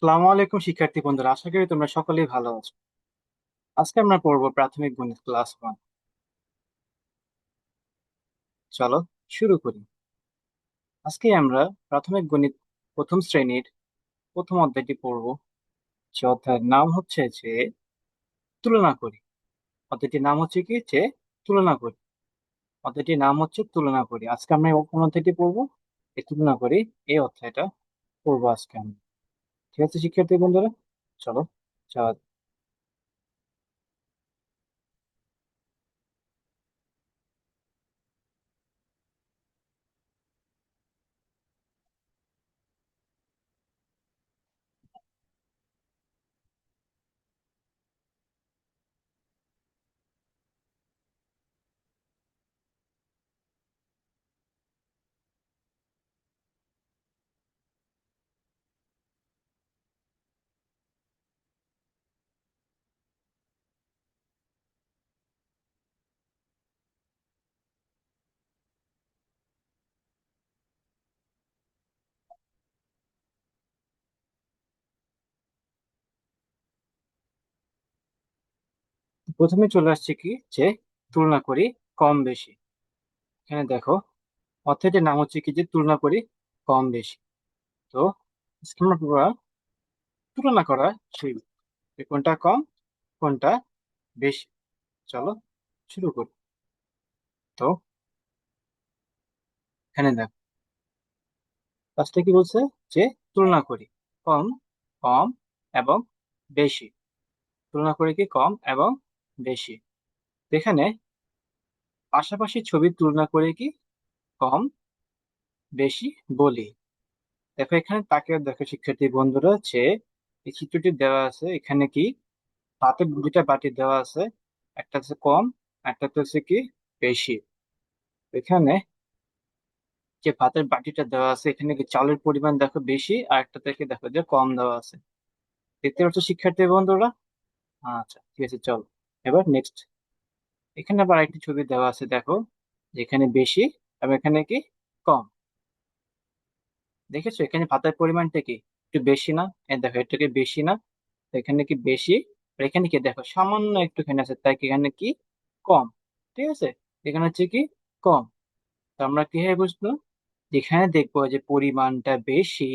আসসালামু আলাইকুম শিক্ষার্থী বন্ধুরা, আশা করি তোমরা সকলেই ভালো আছো। আজকে আমরা পড়বো প্রাথমিক গণিত ক্লাস 1। চলো শুরু করি। আজকে আমরা প্রাথমিক গণিত প্রথম শ্রেণীর প্রথম অধ্যায়টি পড়বো। যে অধ্যায়ের নাম হচ্ছে যে তুলনা করি। অধ্যায়টির নাম হচ্ছে কি যে তুলনা করি। অধ্যায়টির নাম হচ্ছে তুলনা করি। আজকে আমরা এই কোন অধ্যায়টি পড়বো? এই তুলনা করি, এই অধ্যায়টা পড়বো আজকে আমরা। ঠিক আছে শিক্ষার্থী বন্ধুরা, চলো যাওয়া যাক। প্রথমে চলে আসছে কি যে তুলনা করি কম বেশি। এখানে দেখো, অধ্যায়টির নাম হচ্ছে কি যে তুলনা করি কম বেশি। তো আজকে আমরা তুলনা করা শিখব যে কোনটা কম কোনটা বেশি। চলো শুরু করি। তো এখানে দেখো, ফার্স্টে কি বলছে যে তুলনা করি কম, কম এবং বেশি। তুলনা করি কি কম এবং বেশি। তো এখানে পাশাপাশি ছবির তুলনা করে কি কম বেশি বলি। দেখো এখানে তাকে দেখো শিক্ষার্থী বন্ধুরা, যে এই চিত্রটি দেওয়া আছে এখানে কি হাতে দুইটা বাটি দেওয়া আছে, একটা হচ্ছে কম, একটা হচ্ছে কি বেশি। এখানে যে ভাতের বাটিটা দেওয়া আছে এখানে কি চালের পরিমাণ দেখো বেশি, আর একটা থেকে দেখো যে কম দেওয়া আছে। দেখতে পাচ্ছ শিক্ষার্থী বন্ধুরা? আচ্ছা ঠিক আছে, চলো এবার নেক্সট। এখানে আবার একটি ছবি দেওয়া আছে দেখো, যেখানে বেশি এবং এখানে কি কম। দেখেছো এখানে ভাতের পরিমাণটা কি একটু বেশি না? দেখো এটাকে বেশি না, তো এখানে কি বেশি, আর এখানে কি দেখো সামান্য একটুখানি আছে, তাই কি এখানে কি কম। ঠিক আছে, এখানে হচ্ছে কি কম। তো আমরা কিভাবে বুঝবো? যেখানে দেখবো যে পরিমাণটা বেশি,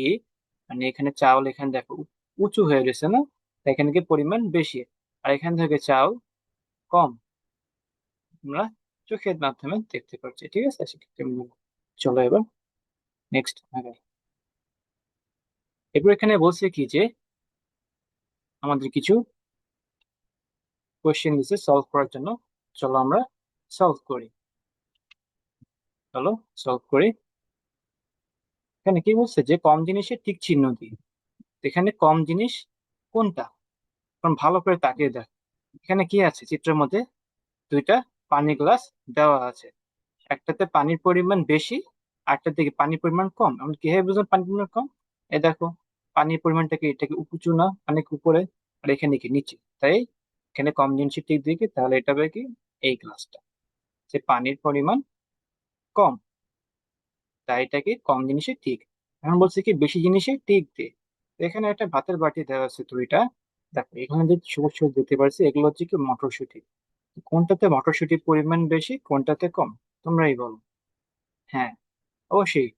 মানে এখানে চাউল এখানে দেখো উঁচু হয়ে গেছে না, তাই এখানে কি পরিমাণ বেশি। আর এখান থেকে চাউল কম, আমরা চোখের মাধ্যমে দেখতে পাচ্ছি। ঠিক আছে সেক্ষেত্রে চলো এবার নেক্সট আগে। এরপর এখানে বলছে কি যে আমাদের কিছু কোয়েশ্চেন দিচ্ছে সলভ করার জন্য। চলো আমরা সলভ করি। চলো সলভ করি। এখানে কি বলছে যে কম জিনিসের ঠিক চিহ্ন দিই। এখানে কম জিনিস কোনটা? কারণ ভালো করে তাকিয়ে দেখ, এখানে কি আছে চিত্রের মধ্যে? দুইটা পানি গ্লাস দেওয়া আছে, একটাতে পানির পরিমাণ বেশি, আরেকটাতে কি পানির পরিমাণ কম। আমরা কিভাবে বুঝলাম পানির পরিমাণ কম? এই দেখো, পানির পরিমাণটা কি এটা কি উঁচু না, অনেক উপরে, আর এখানে কি নিচে, তাই এখানে কম জিনিসের ঠিক দিকে, তাহলে এটা হবে কি এই গ্লাসটা, যে পানির পরিমাণ কম, তাই এটা কি কম জিনিসের ঠিক। এখন বলছে কি বেশি জিনিসের ঠিক দে। তো এখানে একটা ভাতের বাটি দেওয়া আছে দুইটা, দেখো এখানে যে সবুজ সবুজ দিতে পারছি এগুলো হচ্ছে কি মটরশুঁটি। কোনটাতে মটরশুঁটির পরিমাণ বেশি, কোনটাতে কম? তোমরাই বলো। হ্যাঁ, অবশ্যই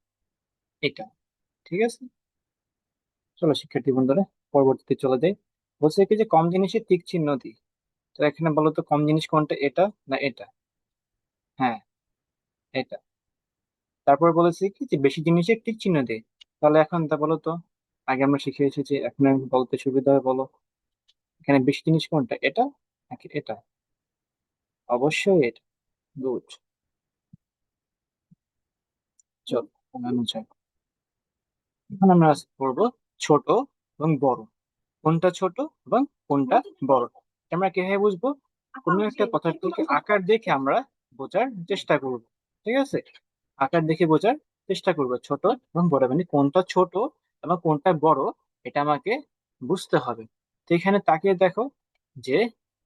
এটা। ঠিক আছে, চলো শিক্ষার্থী বন্ধুরা পরবর্তীতে চলে যাই। বলছে কি যে কম জিনিসের টিক চিহ্ন দিই। তো এখানে বলো তো কম জিনিস কোনটা, এটা না এটা? হ্যাঁ, এটা। তারপর বলেছি কি যে বেশি জিনিসের টিক চিহ্ন দিই। তাহলে এখন তা বলো তো, আগে আমরা শিখে এসেছি, এখন আমি বলতে সুবিধা হয় বলো, এখানে বেশি জিনিস কোনটা, এটা নাকি এটা? অবশ্যই এটা। গুড, চলো বানানো যায়। এখন আমরা আজকে করবো ছোট এবং বড়। কোনটা ছোট এবং কোনটা বড়, আমরা কিভাবে বুঝবো? কোনো একটা কথার থেকে আকার দেখে আমরা বোঝার চেষ্টা করব। ঠিক আছে, আকার দেখে বোঝার চেষ্টা করব, ছোট এবং বড় মানে কোনটা ছোট এবং কোনটা বড়, এটা আমাকে বুঝতে হবে। তো এখানে তাকিয়ে দেখো যে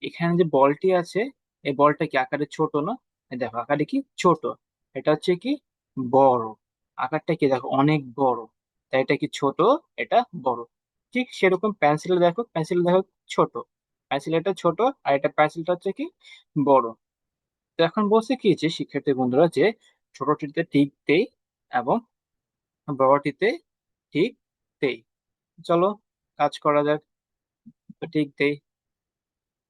এখানে যে বলটি আছে, এই বলটা কি আকারে ছোট না? এই দেখো আকারে কি ছোট, এটা হচ্ছে কি বড়। আকারটা কি দেখো অনেক বড়, তাই এটা কি ছোট, এটা বড়। ঠিক সেরকম পেন্সিল দেখো ছোট, পেন্সিল এটা ছোট, আর এটা পেন্সিলটা হচ্ছে কি বড়। তো এখন বলছে কি যে শিক্ষার্থী বন্ধুরা যে ছোটটিতে টিক দেই এবং বড়টিতে টিক দেই। চলো কাজ করা যাক। তো টিক দেই,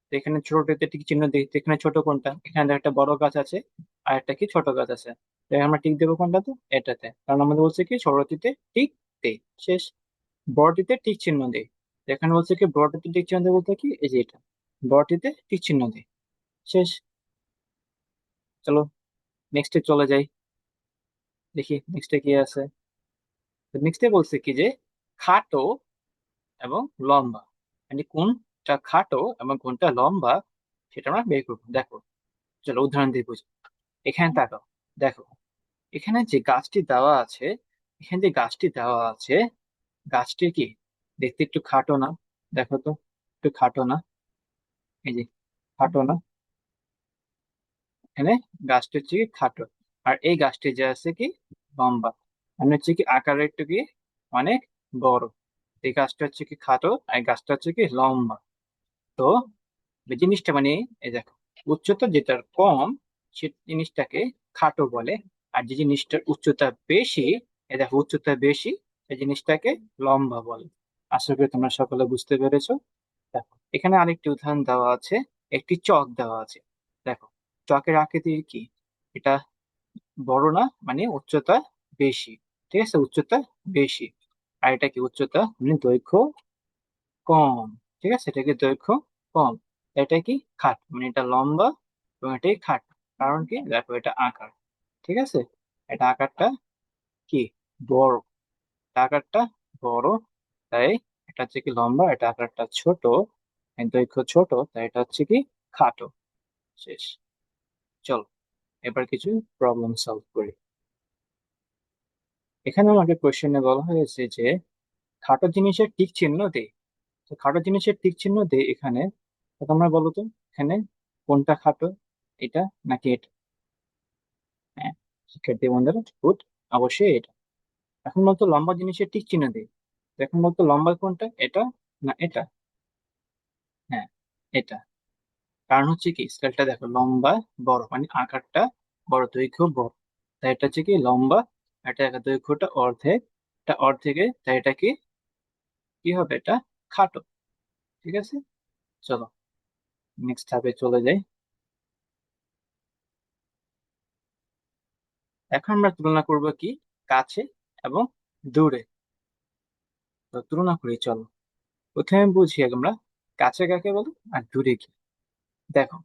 তো এখানে ছোটটিতে টিক চিহ্ন দিই, তো এখানে ছোট কোনটা, এখানে দেখো একটা বড় গাছ আছে আর একটা কি ছোট গাছ আছে। তো আমরা টিক দেবো কোনটাতে, এটাতে, কারণ আমাদের বলছে কি ছোটটিতে টিক দেই। শেষ। বড়টিতে টিক চিহ্ন দেই, তো এখানে বলছে কি বড়টিতে টিক চিহ্ন দেবো বলতে কি এই যে এটা, বড়টিতে টিক চিহ্ন দেই। শেষ। চলো নেক্সটে চলে যাই, দেখি নেক্সটে কি আছে। নেক্সটে বলছে কি যে খাটো এবং লম্বা, মানে কোনটা খাটো এবং কোনটা লম্বা সেটা আমরা বের করবো। দেখো চলো উদাহরণ দিয়ে বুঝি। এখানে তাকাও, দেখো এখানে যে গাছটি দেওয়া আছে, এখানে যে গাছটি দেওয়া আছে, গাছটি কি দেখতে একটু খাটো না? দেখো তো, একটু খাটো না? এই যে খাটো না? এখানে গাছটি হচ্ছে কি খাটো, আর এই গাছটি যে আছে কি লম্বা, মানে হচ্ছে কি আকারে একটু কি অনেক বড়। এই গাছটা হচ্ছে কি খাটো আর এই গাছটা হচ্ছে কি লম্বা। তো এই জিনিসটা মানে এই দেখো, উচ্চতা যেটার কম সে জিনিসটাকে খাটো বলে, আর যে জিনিসটার উচ্চতা বেশি, এই দেখো উচ্চতা বেশি, সেই জিনিসটাকে লম্বা বলে। আশা করি তোমরা সকলে বুঝতে পেরেছো। দেখো এখানে আরেকটি উদাহরণ দেওয়া আছে, একটি চক দেওয়া আছে। দেখো চকের আকৃতি কি, এটা বড় না, মানে উচ্চতা বেশি, ঠিক আছে, উচ্চতা বেশি। আর এটা কি উচ্চতা মানে দৈর্ঘ্য কম, ঠিক আছে, এটা কি দৈর্ঘ্য কম। এটা কি খাট, মানে এটা লম্বা এবং এটাই খাট। কারণ কি দেখো এটা আকার, ঠিক আছে, এটা আকারটা কি বড়, এটা আকারটা বড়, তাই এটা হচ্ছে কি লম্বা, এটা আকারটা ছোট, এর দৈর্ঘ্য ছোট, তাই এটা হচ্ছে কি খাটো। শেষ। চলো এবার কিছু প্রবলেম সলভ করি। এখানে আমাকে কোশ্চেনে বলা হয়েছে যে খাটো জিনিসের টিক চিহ্ন দে। তো খাটো জিনিসের টিক চিহ্ন দে এখানে। তো তোমরা বলো তো এখানে কোনটা খাটো, এটা নাকি এটা? হ্যাঁ, শিক্ষার্থী বন্ধুরা গুড, অবশ্যই এটা। এখন বলতো লম্বা জিনিসের টিক চিহ্ন দে। তো এখন বলতো লম্বা কোনটা, এটা না এটা? হ্যাঁ, এটা। কারণ হচ্ছে কি স্কেলটা দেখো লম্বা বড়, মানে আকারটা বড়, দৈর্ঘ্য বড়, তাই এটা হচ্ছে কি লম্বা। এটা একটা দৈর্ঘ্যটা অর্ধেক, এটা অর্ধেকে, তাই এটা কি কি হবে, এটা খাটো। ঠিক আছে। চলো নেক্সট ধাপে চলে যাই। এখন আমরা তুলনা করব কি কাছে এবং দূরে। তো তুলনা করি চলো। প্রথমে বুঝি আমরা কাছে কাকে বলো আর দূরে কি। দেখো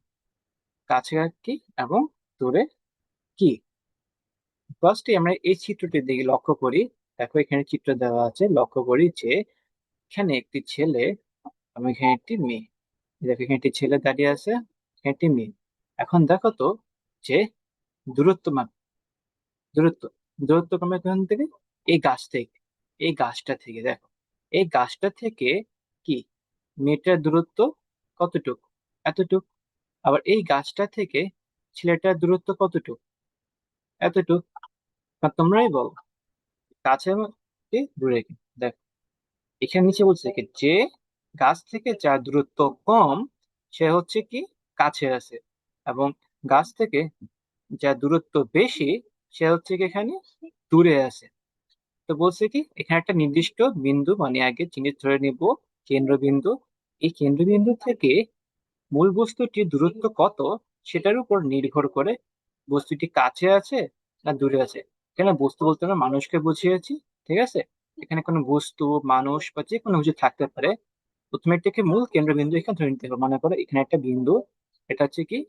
কাছে কি এবং দূরে কি। ফার্স্টে আমরা এই চিত্রটির দিকে লক্ষ্য করি। দেখো এখানে চিত্র দেওয়া আছে, লক্ষ্য করি যে এখানে একটি ছেলে এবং এখানে একটি মেয়ে। দেখো এখানে একটি ছেলে দাঁড়িয়ে আছে, এখানে একটি মেয়ে। এখন দেখো তো যে দূরত্ব মাপ, দূরত্ব, দূরত্ব কমে এখান থেকে, এই গাছ থেকে, এই গাছটা থেকে দেখো, এই গাছটা থেকে কি মেয়েটার দূরত্ব কতটুকু, এতটুকু। আবার এই গাছটা থেকে ছেলেটার দূরত্ব কতটুকু, এতটুকু। আর তোমরাই বলো কাছে কি দূরে কি। দেখো এখানে নিচে বলছে কি যে গাছ থেকে যার দূরত্ব কম সে হচ্ছে কি কাছে আছে, এবং গাছ থেকে যার দূরত্ব বেশি সে হচ্ছে কি এখানে দূরে আছে। তো বলছে কি এখানে একটা নির্দিষ্ট বিন্দু, মানে আগে জিনিস ধরে নিব কেন্দ্রবিন্দু, এই কেন্দ্রবিন্দু থেকে মূল বস্তুটির দূরত্ব কত সেটার উপর নির্ভর করে বস্তুটি কাছে আছে না দূরে আছে। এখানে বস্তু বলতে আমরা মানুষকে বুঝিয়েছি, ঠিক আছে। এখানে কোনো বস্তু মানুষ বা যে কোনো কিছু থাকতে পারে। প্রথমে এটাকে মূল কেন্দ্রবিন্দু এখানে ধরে নিতে হবে, মনে করো এখানে একটা বিন্দু, এটা হচ্ছে কি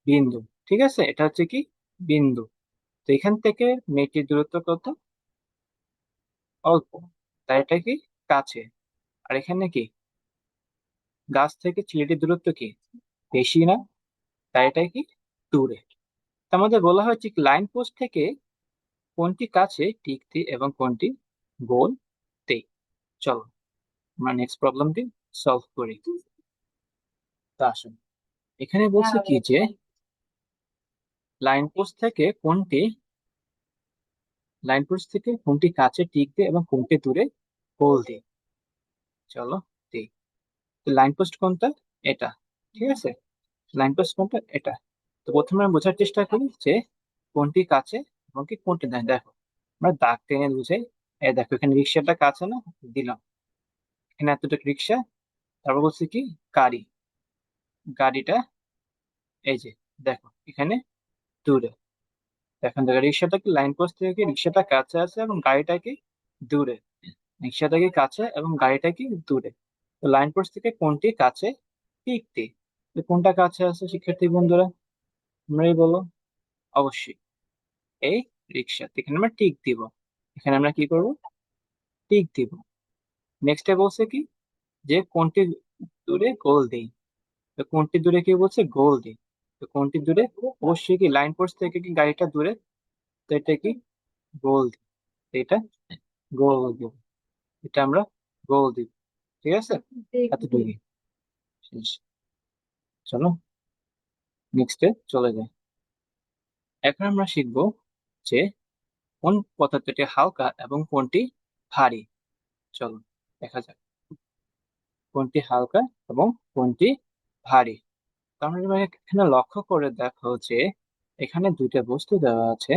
বিন্দু, ঠিক আছে, এটা হচ্ছে কি বিন্দু। তো এখান থেকে মেয়েটির দূরত্ব কত, অল্প, তাই এটা কি কাছে। আর এখানে কি গাছ থেকে ছেলেটির দূরত্ব কি বেশি না, তাই এটা কি দূরে। তার মধ্যে বলা হয়েছে লাইন পোস্ট থেকে কোনটি কাছে টিক দিই এবং কোনটি গোল দিই। চলো আমরা নেক্সট প্রবলেমটি সলভ করি। তা আসুন, এখানে বলছে কি যে লাইন পোস্ট থেকে কোনটি, লাইন পোস্ট থেকে কোনটি কাছে টিক দিয়ে এবং কোনটি দূরে গোল দিই। চলো দিই। লাইন পোস্ট কোনটা? এটা। ঠিক আছে, লাইন পোস্ট কোনটা? এটা। তো প্রথমে আমরা বোঝার চেষ্টা করি যে কোনটি কাছে এবং কি কোনটি নাই। দেখো, আমরা দাগ টেনে বুঝাই। এই দেখো, এখানে রিক্সাটা কাছে না, দিলাম এখানে এতটুকু রিক্সা। তারপর বলছি কি গাড়ি, গাড়িটা এই যে দেখো এখানে দূরে। এখন দেখো রিক্সাটা কি লাইন পোস্ট থেকে কি রিক্সাটা কাছে আছে এবং গাড়িটা কি দূরে। রিক্সাটা কি কাছে এবং গাড়িটা কি দূরে। তো লাইন পোস্ট থেকে কোনটি কাছে? টিকটি। তো কোনটা কাছে আছে শিক্ষার্থী বন্ধুরা, তোমরাই বলো। অবশ্যই এই রিক্সা, এখানে আমরা টিক দিব। এখানে আমরা কি করব? টিক দিব। নেক্সটে বলছে কি যে কোনটি দূরে গোল দেই। তো কোনটি দূরে কি বলছে? গোল দেই। তো কোনটি দূরে? অবশ্যই কি লাইন পোস্ট থেকে কি গাড়িটা দূরে। তো এটা কি গোল দিই। তো এটা গোল দিব, এটা আমরা গোল দিব। ঠিক আছে, এতটুকুই শেষ। চলো নেক্সটে চলে যাই। এখন আমরা শিখবো যে কোন পদার্থটি হালকা এবং কোনটি ভারী। চলো দেখা যাক কোনটি হালকা এবং কোনটি ভারী। তাহলে তুমি এখানে লক্ষ্য করে দেখো যে এখানে দুইটা বস্তু দেওয়া আছে।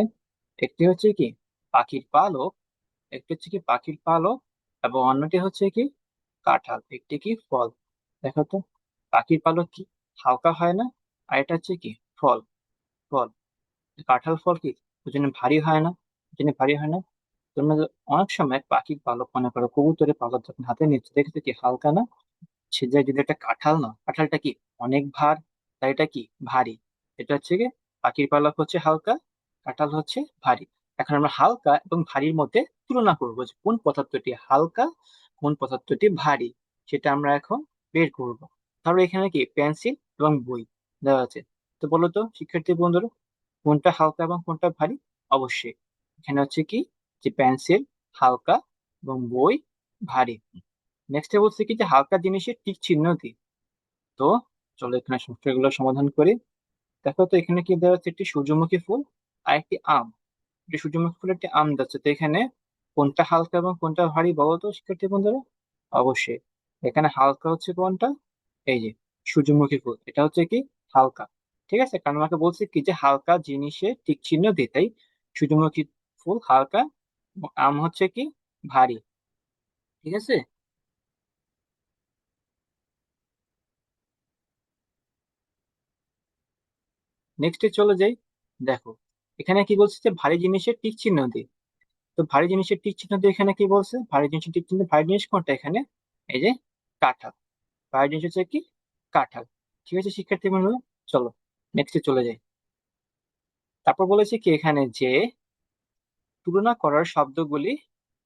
একটি হচ্ছে কি পাখির পালক, একটি হচ্ছে কি পাখির পালক, এবং অন্যটি হচ্ছে কি কাঁঠাল, একটি কি ফল। দেখো তো, পাখির পালক কি হালকা হয় না? আর এটা হচ্ছে কি ফল। ফল, কাঁঠাল ফল কি ওই জন্য ভারী হয় না? ওই জন্য ভারী হয় না। তোমরা অনেক সময় পাখির পালক মনে করো, কবুতরের পালক যখন হাতে নিচ্ছে দেখেছো কি হালকা না? সে যায় যদি একটা কাঁঠাল না, কাঁঠালটা কি অনেক ভার, তাই এটা কি ভারী। এটা হচ্ছে কি পাখির পালক হচ্ছে হালকা, কাঁঠাল হচ্ছে ভারী। এখন আমরা হালকা এবং ভারীর মধ্যে তুলনা করবো যে কোন পদার্থটি হালকা, কোন পদার্থটি ভারী, সেটা আমরা এখন বের করব। তাহলে এখানে কি পেন্সিল এবং বই দেওয়া আছে। তো বলো তো শিক্ষার্থী বন্ধুরা, কোনটা হালকা এবং কোনটা ভারী? অবশ্যই এখানে হচ্ছে কি যে পেন্সিল হালকা এবং বই ভারী। নেক্সট বলছে কি যে হালকা জিনিসের টিক চিহ্ন দিই। তো চলো এখানে সমস্যাগুলো সমাধান করি। দেখো তো এখানে কি দেওয়া আছে, একটি সূর্যমুখী ফুল আর একটি আম। একটি সূর্যমুখী ফুল, একটি আম যাচ্ছে। তো এখানে কোনটা হালকা এবং কোনটা ভারী বলো তো শিক্ষার্থী বন্ধুরা। অবশ্যই এখানে হালকা হচ্ছে কোনটা? এই যে সূর্যমুখী ফুল, এটা হচ্ছে কি হালকা। ঠিক আছে, কারণ আমাকে বলছে কি যে হালকা জিনিসে টিক চিহ্ন দিতেই সূর্যমুখী ফুল হালকা এবং আম হচ্ছে কি ভারী। ঠিক আছে, নেক্সটে চলে যাই। দেখো এখানে কি বলছে যে ভারী জিনিসের টিক চিহ্ন দিই। তো ভারী জিনিসের টিক চিহ্ন দিয়ে এখানে কি বলছে? ভারী জিনিসের টিক চিহ্ন, ভারী জিনিস কোনটা এখানে? এই যে কাঁঠাল। ভারী জিনিস হচ্ছে কি কাঁঠাল। ঠিক আছে শিক্ষার্থী বন্ধু, চলো নেক্সটে চলে যাই। তারপর বলেছে কি এখানে যে তুলনা করার শব্দগুলি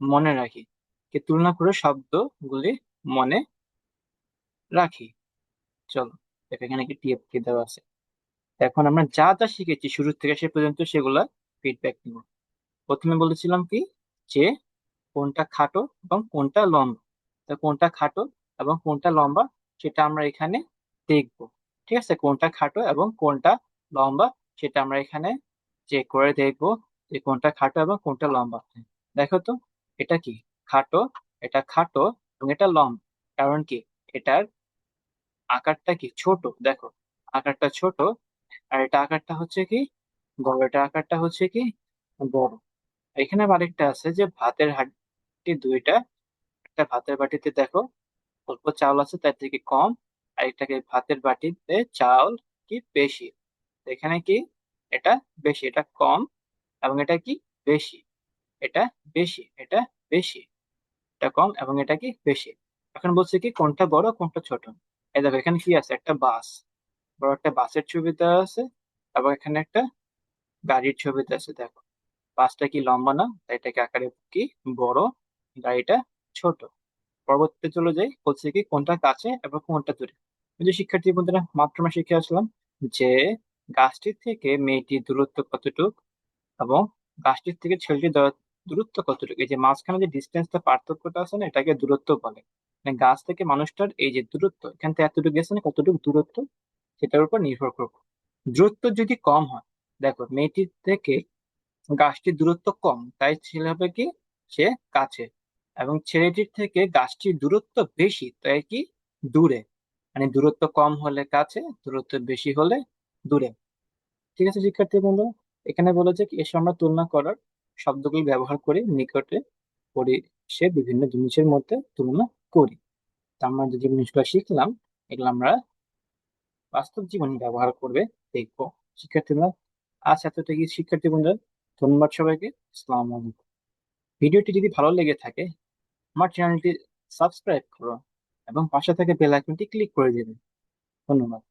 মনে রাখি। কি তুলনা করে শব্দগুলি মনে রাখি। চলো দেখো এখানে কি টিএফ দেওয়া আছে। এখন আমরা যা যা শিখেছি শুরু থেকে সে পর্যন্ত সেগুলা ফিডব্যাক নিব। প্রথমে বলেছিলাম কি যে কোনটা খাটো এবং কোনটা লম্বা। তো কোনটা খাটো এবং কোনটা লম্বা সেটা আমরা এখানে দেখব। ঠিক আছে, কোনটা খাটো এবং কোনটা লম্বা সেটা আমরা এখানে চেক করে দেখব যে কোনটা খাটো এবং কোনটা লম্বা। দেখো তো, এটা কি খাটো, এটা খাটো এবং এটা লম্বা। কারণ কি এটার আকারটা কি ছোট, দেখো আকারটা ছোট। আর এটা আকারটা হচ্ছে কি বড়, এটা আকারটা হচ্ছে কি বড়। এখানে আবার আরেকটা আছে যে ভাতের হাঁড়ি দুইটা। একটা ভাতের বাটিতে দেখো অল্প চাউল আছে তার থেকে কম, আর একটাকে ভাতের বাটিতে চাউল কি বেশি। তো এখানে কি এটা বেশি, এটা কম, এবং এটা কি বেশি, এটা বেশি, এটা বেশি, এটা কম এবং এটা কি বেশি। এখন বলছে কি কোনটা বড় কোনটা ছোট। এই দেখো এখানে কি আছে, একটা বাস, বড় একটা বাসের ছবি দেওয়া আছে, এবং এখানে একটা গাড়ির ছবি দেওয়া আছে। দেখো বাসটা কি লম্বা না, তাই এটাকে আকারে কি বড়, গাড়িটা ছোট। পরবর্তীতে চলে যাই, বলছে কি কোনটা কাছে এবং কোনটা দূরে। ওই যে শিক্ষার্থী বন্ধুরা মাত্র আমরা শিখে আসলাম যে গাছটির থেকে মেয়েটির দূরত্ব কতটুকু এবং গাছটির থেকে ছেলেটির দূরত্ব কতটুকু। এই যে মাঝখানে যে ডিস্টেন্সটা পার্থক্যটা আছে না, এটাকে দূরত্ব বলে। মানে গাছ থেকে মানুষটার এই যে দূরত্ব, এখান থেকে এতটুকু গেছে না, কতটুকু দূরত্ব সেটার উপর নির্ভর করবে। দূরত্ব যদি কম হয়, দেখো মেয়েটির থেকে গাছটির দূরত্ব কম, তাই ছেলে হবে কি সে কাছে। এবং ছেলেটির থেকে গাছটির দূরত্ব বেশি, তাই কি দূরে, মানে দূরত্ব কম হলে কাছে, দূরত্ব বেশি হলে দূরে। ঠিক আছে শিক্ষার্থী বন্ধু, এখানে বলেছে কি এসে আমরা তুলনা করার শব্দগুলি ব্যবহার করে নিকটে পরিসে বিভিন্ন জিনিসের মধ্যে তুলনা করি। তা আমরা যে জিনিসগুলো শিখলাম এগুলো আমরা বাস্তব জীবনে ব্যবহার করবে দেখবো শিক্ষার্থীরা। আজ এতটুকু শিক্ষার্থী বন্ধুরা, ধন্যবাদ সবাইকে। আসসালামু আলাইকুম। ভিডিওটি যদি ভালো লেগে থাকে আমার চ্যানেলটি সাবস্ক্রাইব করো এবং পাশে থেকে বেল আইকনটি ক্লিক করে দেবে। ধন্যবাদ।